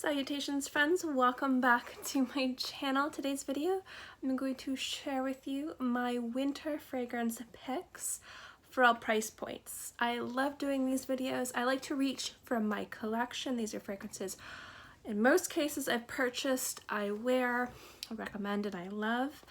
Salutations friends, welcome back to my channel. Today's video, I'm going to share with you my winter fragrance picks for all price points. I love doing these videos. I like to reach from my collection. These are fragrances in most cases I've purchased, I wear, I recommend, and I love.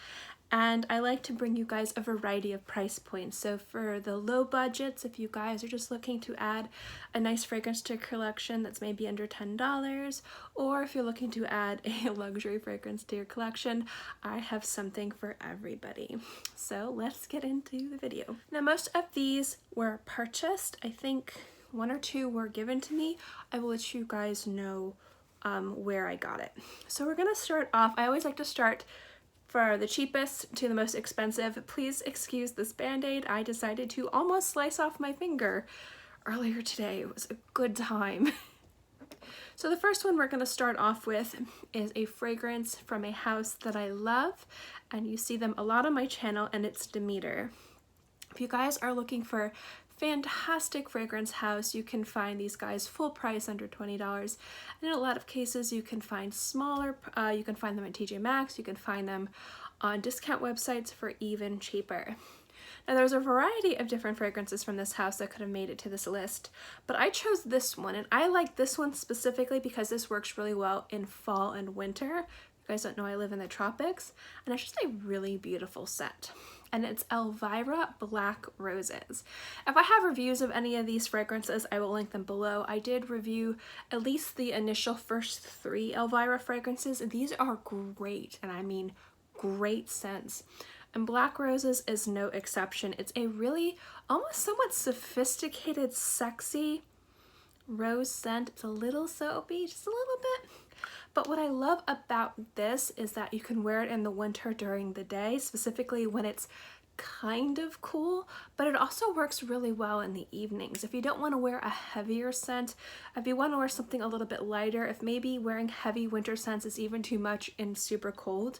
And I like to bring you guys a variety of price points. So for the low budgets, if you guys are just looking to add a nice fragrance to your collection that's maybe under $10, or if you're looking to add a luxury fragrance to your collection, I have something for everybody. So let's get into the video. Now most of these were purchased. I think one or two were given to me. I will let you guys know where I got it. So we're gonna start off, I always like to start for the cheapest to the most expensive. Please excuse this band-aid. I decided to almost slice off my finger earlier today. It was a good time. So the first one we're going to start off with is a fragrance from a house that I love, and you see them a lot on my channel, and it's Demeter. If you guys are looking for fantastic fragrance house, you can find these guys full price under $20, and in a lot of cases you can find smaller, you can find them at TJ Maxx, you can find them on discount websites for even cheaper. Now there's a variety of different fragrances from this house that could have made it to this list, but I chose this one, and I like this one specifically because this works really well in fall and winter. You guys don't know I live in the tropics, and it's just a really beautiful scent. And it's Elvira Black Roses. If I have reviews of any of these fragrances, I will link them below. I did review at least the initial first 3 Elvira fragrances, and these are great, and I mean great scents. And Black Roses is no exception. It's a really almost somewhat sophisticated, sexy rose scent. It's a little soapy, just a little bit. But what I love about this is that you can wear it in the winter during the day, specifically when it's kind of cool, but it also works really well in the evenings. If you don't want to wear a heavier scent, if you want to wear something a little bit lighter, if maybe wearing heavy winter scents is even too much and super cold,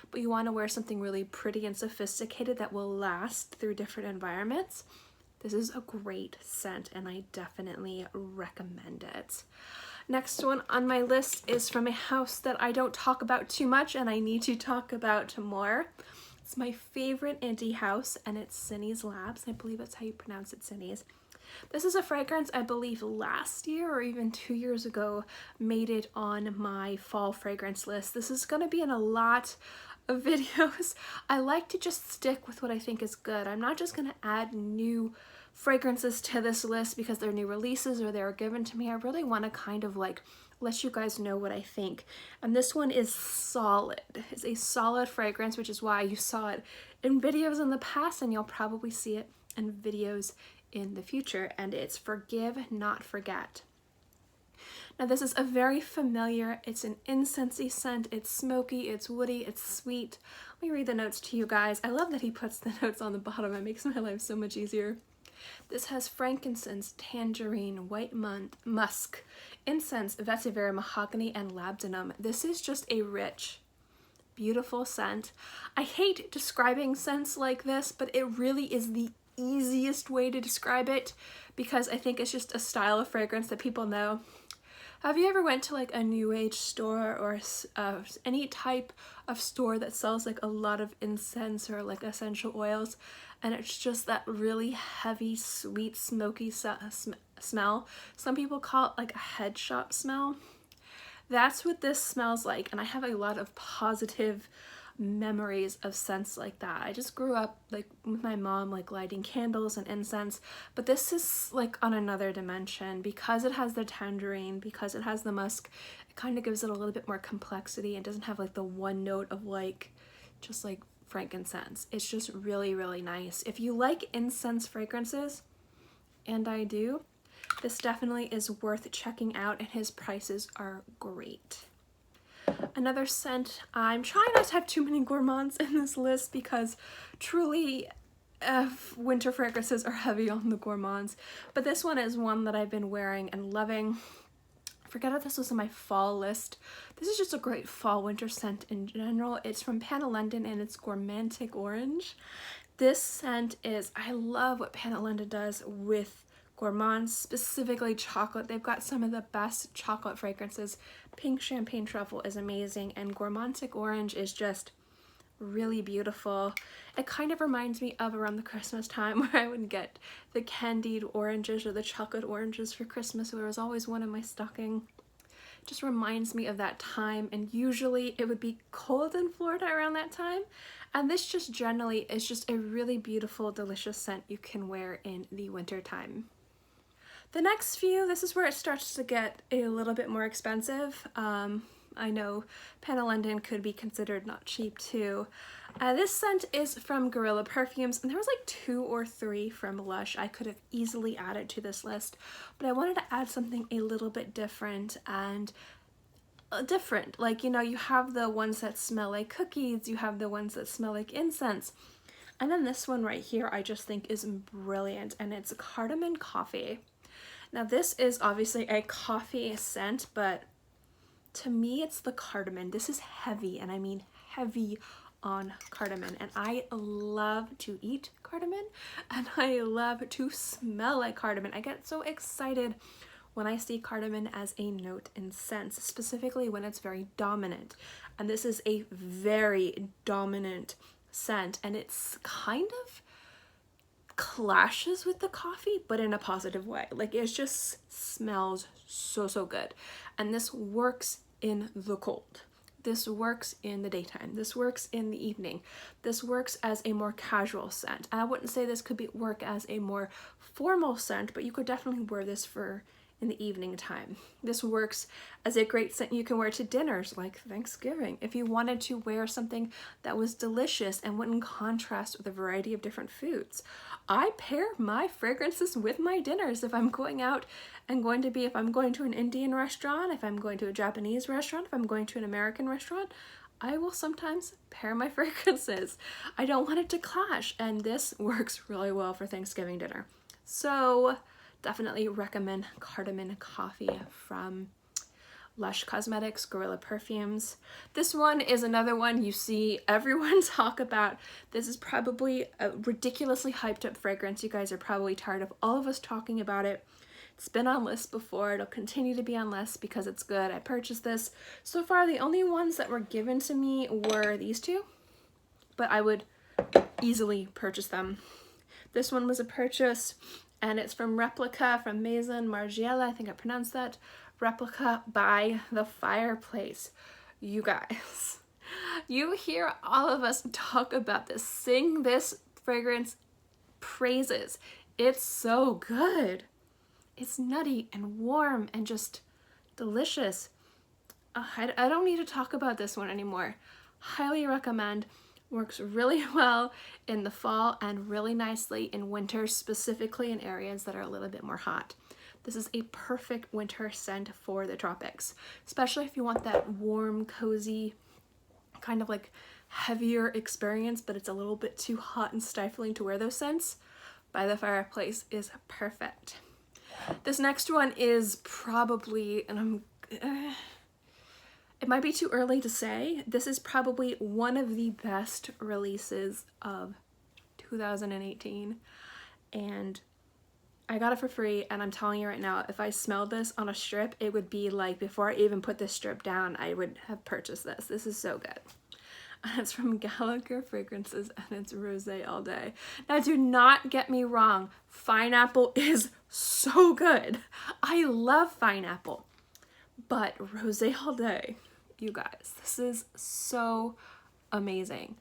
but you want to wear something really pretty and sophisticated that will last through different environments, this is a great scent and I definitely recommend it. Next one on my list is from a house that I don't talk about too much and I need to talk about more. It's my favorite indie house, and it's Cinis Labs. I believe that's how you pronounce it, Cinis. This is a fragrance I believe last year or even 2 years ago made it on my fall fragrance list. This is going to be in a lot of videos. I like to just stick with what I think is good. I'm not just going to add new fragrances to this list because they're new releases or they're given to me. I really want to kind of like let you guys know what I think. And this one is solid. It's a solid fragrance, which is why you saw it in videos in the past and you'll probably see it in videos in the future. And it's Forgive Not Forget. Now this is a very familiar, it's an incensey scent, it's smoky, it's woody, it's sweet. Let me read the notes to you guys. I love that he puts the notes on the bottom. It makes my life so much easier. This has frankincense, tangerine, white musk, incense, vetiver, mahogany, and labdanum. This is just a rich, beautiful scent. I hate describing scents like this, but it really is the easiest way to describe it because I think it's just a style of fragrance that people know. Have you ever went to like a new age store or any type of store that sells like a lot of incense or like essential oils, and it's just that really heavy, sweet, smoky smell? Some people call it like a head shop smell. That's what this smells like, and I have a lot of positive memories of scents like that. I just grew up like with my mom like lighting candles and incense, but this is like on another dimension because it has the tangerine, because it has the musk. It kind of gives it a little bit more complexity and doesn't have like the one note of like just like frankincense. It's just really, really nice. If you like incense fragrances, and I do, this definitely is worth checking out, and his prices are great. Another scent, I'm trying not to have too many gourmands in this list because truly winter fragrances are heavy on the gourmands, but this one is one that I've been wearing and loving. I forget if this was on my fall list. This is just a great fall winter scent in general. It's from Panah London and it's Gourmantic Orange. This scent is, I love what Panah London does with Gourmand, specifically chocolate. They've got some of the best chocolate fragrances. Pink Champagne Truffle is amazing, and Gourmantic Orange is just really beautiful. It kind of reminds me of around the Christmas time where I would get the candied oranges or the chocolate oranges for Christmas. There was always one in my stocking. It just reminds me of that time, and usually it would be cold in Florida around that time, and this just generally is just a really beautiful, delicious scent you can wear in the winter time. The next few, this is where it starts to get a little bit more expensive. I know Panah London could be considered not cheap too. This scent is from Guerrilla Perfumes, and there was like 2 or 3 from Lush I could have easily added to this list, but I wanted to add something a little bit different and like, you know, you have the ones that smell like cookies, you have the ones that smell like incense, and then this one right here I just think is brilliant, and it's Cardamom Coffee. Now this is obviously a coffee scent, but to me it's the cardamom. This is heavy, and I mean heavy on cardamom, and I love to eat cardamom and I love to smell like cardamom. I get so excited when I see cardamom as a note in scents, specifically when it's very dominant, and this is a very dominant scent, and it's kind of clashes with the coffee, but in a positive way. Like, it just smells so good, and this works in the cold, this works in the daytime, this works in the evening, this works as a more casual scent. I wouldn't say this could work as a more formal scent, but you could definitely wear this for in the evening time. This works as a great scent you can wear to dinners like Thanksgiving, if you wanted to wear something that was delicious and wouldn't contrast with a variety of different foods. I pair my fragrances with my dinners if I'm going out and if I'm going to an Indian restaurant, if I'm going to a Japanese restaurant, if I'm going to an American restaurant, I will sometimes pair my fragrances. I don't want it to clash, and this works really well for Thanksgiving dinner. So definitely recommend Cardamom Coffee from Lush Cosmetics, Guerrilla Perfumes. This one is another one you see everyone talk about. This is probably a ridiculously hyped up fragrance. You guys are probably tired of all of us talking about it. It's been on lists before. It'll continue to be on lists because it's good. I purchased this. So far, the only ones that were given to me were these 2, but I would easily purchase them. This one was a purchase, and it's from REPLICA, from Maison, Margiala, I think I pronounced that. REPLICA by the Fireplace. You guys, you hear all of us talk about this, sing this fragrance praises. It's so good. It's nutty and warm and just delicious. I don't need to talk about this one anymore. Highly recommend. Works really well in the fall and really nicely in winter, specifically in areas that are a little bit more hot. This is a perfect winter scent for the tropics, especially if you want that warm, cozy, kind of like heavier experience, but it's a little bit too hot and stifling to wear those scents. By the Fireplace is perfect. This next one is probably, and it might be too early to say, this is probably one of the best releases of 2018, and I got it for free, and I'm telling you right now, if I smelled this on a strip, it would be like, before I even put this strip down, I would have purchased this. This is so good. And it's from Gallagher Fragrances, and it's Rosé All Day. Now, do not get me wrong, Pineapple is so good. I love Pineapple, but Rosé All Day, you guys, this is so amazing.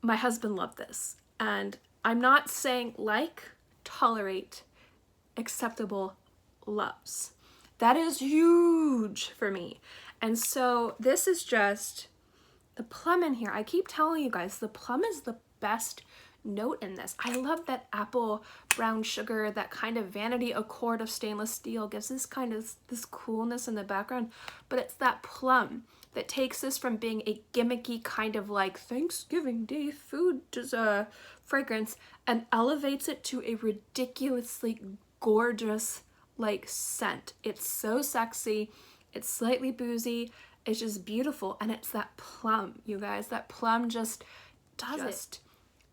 My husband loved this, and I'm not saying like, tolerate, acceptable, loves. That is huge for me. And so this is just the plum in here. I keep telling you guys, the plum is the best note in this. I love that apple brown sugar, that kind of vanity accord of stainless steel gives this kind of this coolness in the background, but it's that plum that takes this from being a gimmicky kind of like Thanksgiving Day food fragrance and elevates it to a ridiculously gorgeous like scent. It's so sexy, it's slightly boozy, it's just beautiful, and it's that plum, you guys. That plum just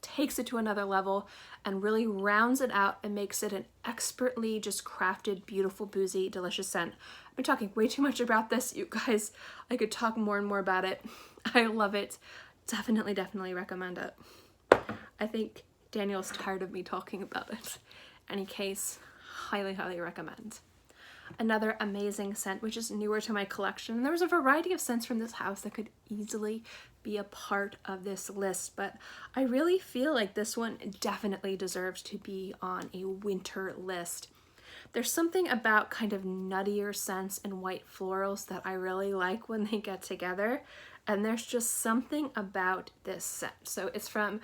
takes it to another level and really rounds it out and makes it an expertly just crafted, beautiful, boozy, delicious scent. I've been talking way too much about this, you guys. I could talk more and more about it. I love it. Definitely, definitely recommend it. I think Daniel's tired of me talking about it. Any case, highly, highly recommend. Another amazing scent, which is newer to my collection. There was a variety of scents from this house that could easily be a part of this list, but I really feel like this one definitely deserves to be on a winter list. There's something about kind of nuttier scents and white florals that I really like when they get together, and there's just something about this scent. So it's from,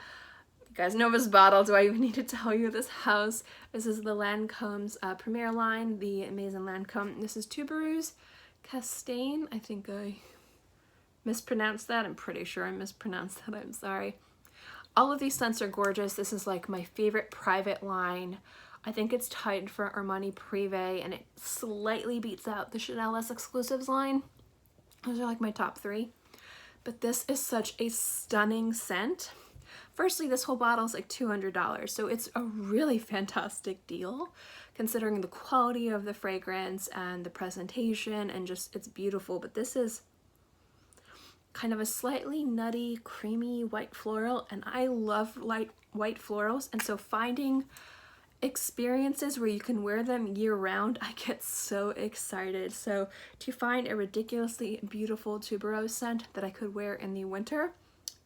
you guys know this bottle, do I even need to tell you this house? This is the Lancome's premier line, the Maison Lancome. This is Tubereuse, Castane. I think I mispronounced that. I'm pretty sure I mispronounced that. I'm sorry. All of these scents are gorgeous. This is like my favorite private line. I think it's tied for Armani Privé, and it slightly beats out the Chanel S Exclusives line. Those are like my top 3. But this is such a stunning scent. Firstly, this whole bottle is like $200, so it's a really fantastic deal considering the quality of the fragrance and the presentation, and just it's beautiful. But this is kind of a slightly nutty, creamy white floral, and I love light white florals, and so finding experiences where you can wear them year round, I get so excited. So to find a ridiculously beautiful tuberose scent that I could wear in the winter,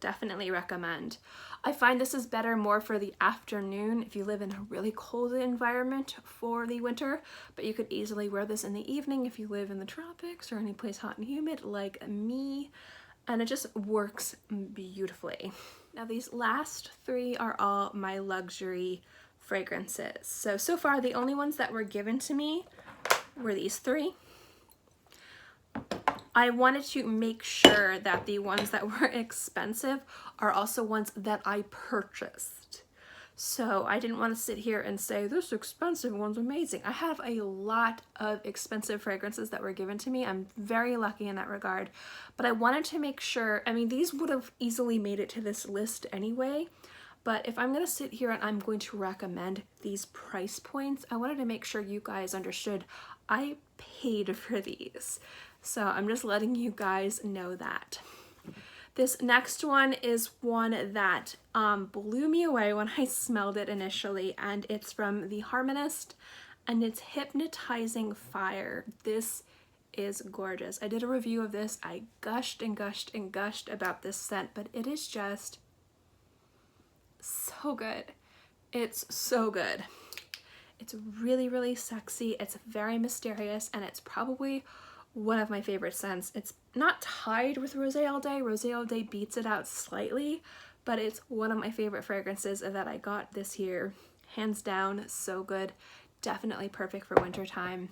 definitely recommend. I find this is better more for the afternoon if you live in a really cold environment for the winter, but you could easily wear this in the evening if you live in the tropics or any place hot and humid like me, and it just works beautifully. Now these last 3 are all my luxury fragrances. So far the only ones that were given to me were these 3. I wanted to make sure that the ones that were expensive are also ones that I purchased. So I didn't want to sit here and say this expensive one's amazing. I have a lot of expensive fragrances that were given to me. I'm very lucky in that regard, but I wanted to make sure, I mean, these would have easily made it to this list anyway, but if I'm going to sit here and I'm going to recommend these price points, I wanted to make sure you guys understood I paid for these. So I'm just letting you guys know that. This next one is one that blew me away when I smelled it initially, and it's from the Harmonist, and it's Hypnotizing Fire. This is gorgeous. I did a review of this. I gushed and gushed and gushed about this scent, but it is just so good. It's so good. It's really, really sexy. It's very mysterious, and it's probably one of my favorite scents. It's not tied with Rosé All Day. Rosé All Day beats it out slightly, but it's one of my favorite fragrances that I got this year. Hands down, so good. Definitely perfect for winter time.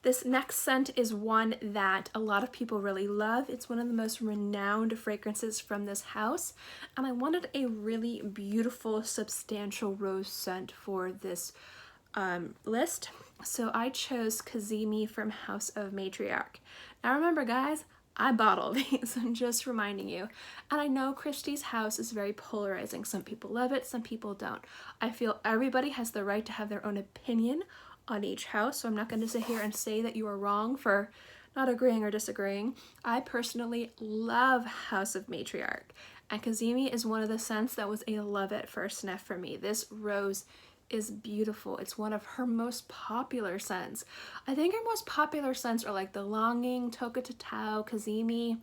This next scent is one that a lot of people really love. It's one of the most renowned fragrances from this house, and I wanted a really beautiful, substantial rose scent for this list. So I chose Kazimi from House of Matriarch. Now remember guys, I bottle these, I'm just reminding you. And I know Christie's house is very polarizing. Some people love it, some people don't. I feel everybody has the right to have their own opinion on each house, so I'm not going to sit here and say that you are wrong for not agreeing or disagreeing. I personally love House of Matriarch, and Kazimi is one of the scents that was a love at first sniff for me. This rose is beautiful. It's one of her most popular scents. I think her most popular scents are like the Longing, Toka Tatao, Kazimi,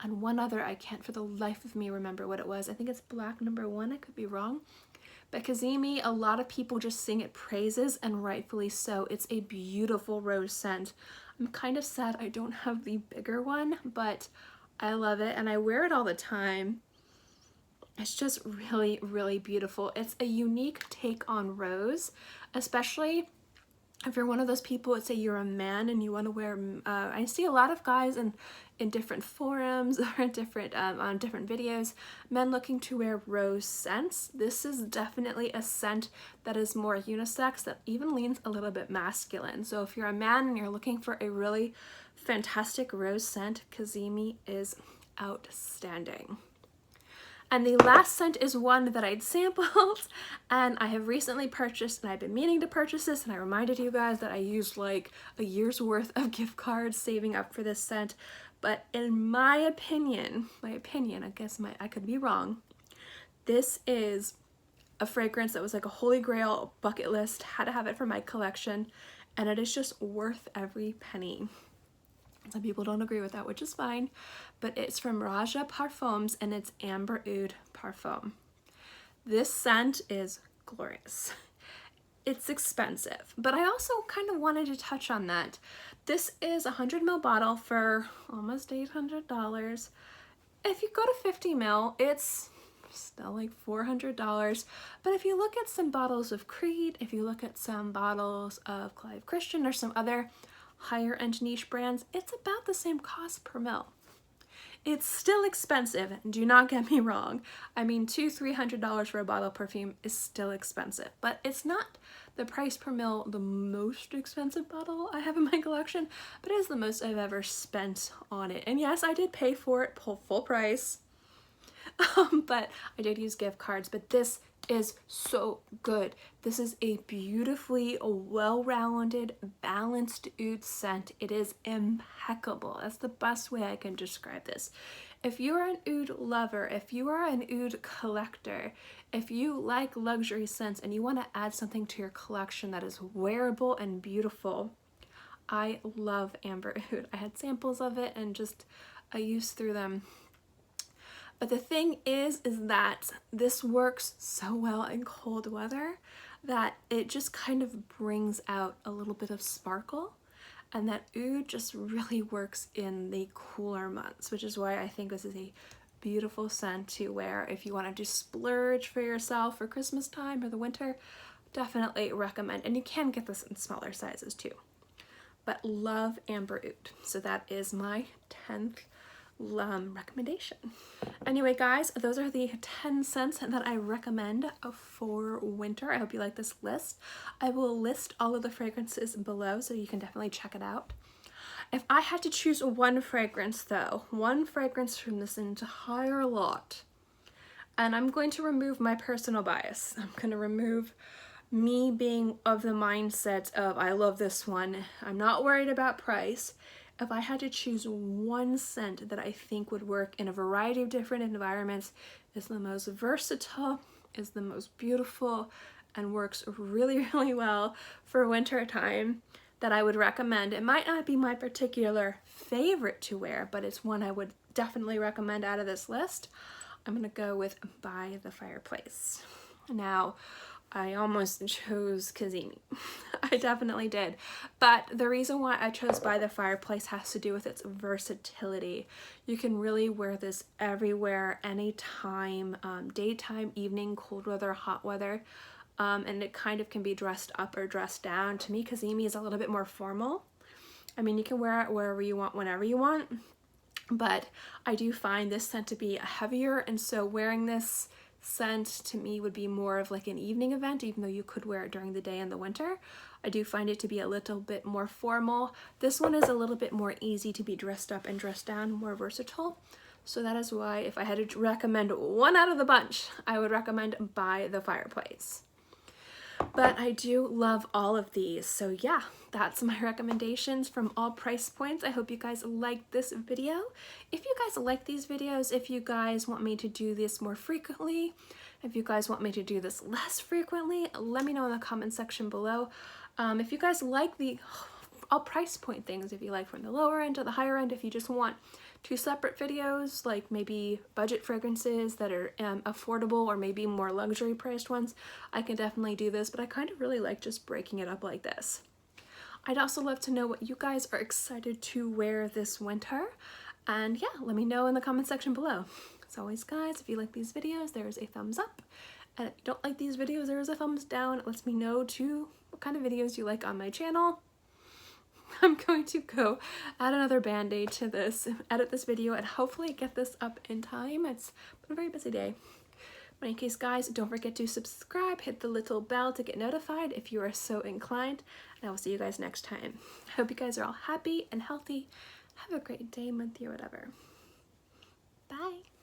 and one other. I can't for the life of me remember what it was. I think it's Black Number 1. I could be wrong. But Kazimi, a lot of people just sing it praises, and rightfully so. It's a beautiful rose scent. I'm kind of sad I don't have the bigger one, but I love it and I wear it all the time. It's just really, really beautiful. It's a unique take on rose, especially if you're one of those people, let's say you're a man and you want to wear, I see a lot of guys in different forums or different on different videos, men looking to wear rose scents. This is definitely a scent that is more unisex, that even leans a little bit masculine. So if you're a man and you're looking for a really fantastic rose scent, Kazimi is outstanding. And the last scent is one that I'd sampled and I have recently purchased, and I've been meaning to purchase this, and I reminded you guys that I used like a year's worth of gift cards saving up for this scent. But in my opinion, I guess I could be wrong, this is a fragrance that was like a holy grail bucket list, had to have it for my collection, and it is just worth every penny. Some people don't agree with that, which is fine, but it's from Roja Parfums and it's Amber Oud Parfum. This scent is glorious. It's expensive, but I also kind of wanted to touch on that. This is a 100 ml bottle for almost $800. If you go to 50 ml, it's still like $400. But if you look at some bottles of Creed, if you look at some bottles of Clive Christian or some other higher end niche brands, it's about the same cost per ml. It's still expensive, do not get me wrong. I mean, $200–300 for a bottle of perfume is still expensive, but it's not the price per ml the most expensive bottle I have in my collection, but it is the most I've ever spent on it. And yes, I did pay for it full price. But I did use gift cards, but this is so good. This is a beautifully well-rounded, balanced oud scent. It is impeccable. That's the best way I can describe this. If you are an oud lover, if you are an oud collector, if you like luxury scents and you want to add something to your collection that is wearable and beautiful, I love Amber Oud. I had samples of it and just I used through them. But the thing is that this works so well in cold weather that it just kind of brings out a little bit of sparkle, and that oud just really works in the cooler months, which is why I think this is a beautiful scent to wear if you want to just splurge for yourself for Christmas time or the winter. Definitely recommend, and you can get this in smaller sizes too. But love Amber Oud. So that is my 10th recommendation. Anyway guys, those are the 10 scents that I recommend for winter. I hope you like this list. I will list all of the fragrances below so you can definitely check it out. If I had to choose one fragrance though, one fragrance from this entire lot, and I'm going to remove my personal bias, I'm going to remove me being of the mindset of I love this one, I'm not worried about price. If I had to choose one scent that I think would work in a variety of different environments, is the most versatile, is the most beautiful, and works really, really well for winter time, that I would recommend. It might not be my particular favorite to wear, but it's one I would definitely recommend out of this list. I'm gonna go with By the Fireplace. Now, I almost chose Kazemi. I definitely did. But the reason why I chose By the Fireplace has to do with its versatility. You can really wear this everywhere, anytime, daytime, evening, cold weather, hot weather. And it kind of can be dressed up or dressed down. To me, Kazemi is a little bit more formal. I mean, you can wear it wherever you want, whenever you want. But I do find this scent to be heavier, and so wearing this scent to me would be more of like an evening event, even though you could wear it during the day in the winter. I do find it to be a little bit more formal. This one is a little bit more easy to be dressed up and dressed down, more versatile. So that is why if I had to recommend one out of the bunch, I would recommend By the Fireplace. But I do love all of these. So yeah, that's my recommendations from all price points. I hope you guys liked this video. If you guys like these videos, if you guys want me to do this more frequently, if you guys want me to do this less frequently, let me know in the comment section below. If you guys like the all price point things, if you like from the lower end to the higher end, if you just want two separate videos, like maybe budget fragrances that are affordable or maybe more luxury priced ones, I can definitely do this, but I kind of really like just breaking it up like this. I'd also love to know what you guys are excited to wear this winter, and yeah, let me know in the comment section below. As always guys, if you like these videos, there's a thumbs up, and if you don't like these videos, there is a thumbs down. It lets me know too what kind of videos you like on my channel. I'm going to go add another band-aid to this, edit this video, and hopefully get this up in time. It's been a very busy day. But in case guys, don't forget to subscribe, hit the little bell to get notified if you are so inclined, and I will see you guys next time. I hope you guys are all happy and healthy. Have a great day, month, year, whatever. Bye.